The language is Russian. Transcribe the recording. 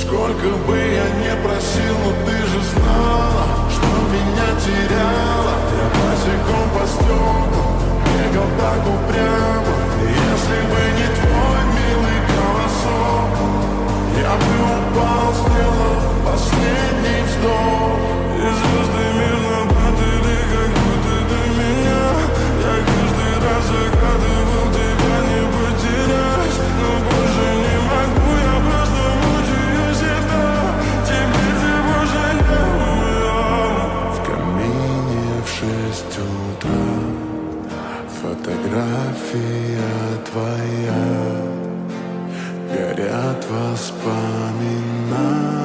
Сколько бы я не просил, но ты же знала, что меня теряла. Я босиком по стеклу бегал так упрямо. Если бы не твой милый голосок, я бы упал, сделав последний вздох. И звезды мирно падали, как будто до меня. Я каждый раз загадывал тебя не потерять, но больше не могу, я просто мучаю себя. Теперь ты больше не моя. В камине в 6 утра фотография твоя, горят воспоминания.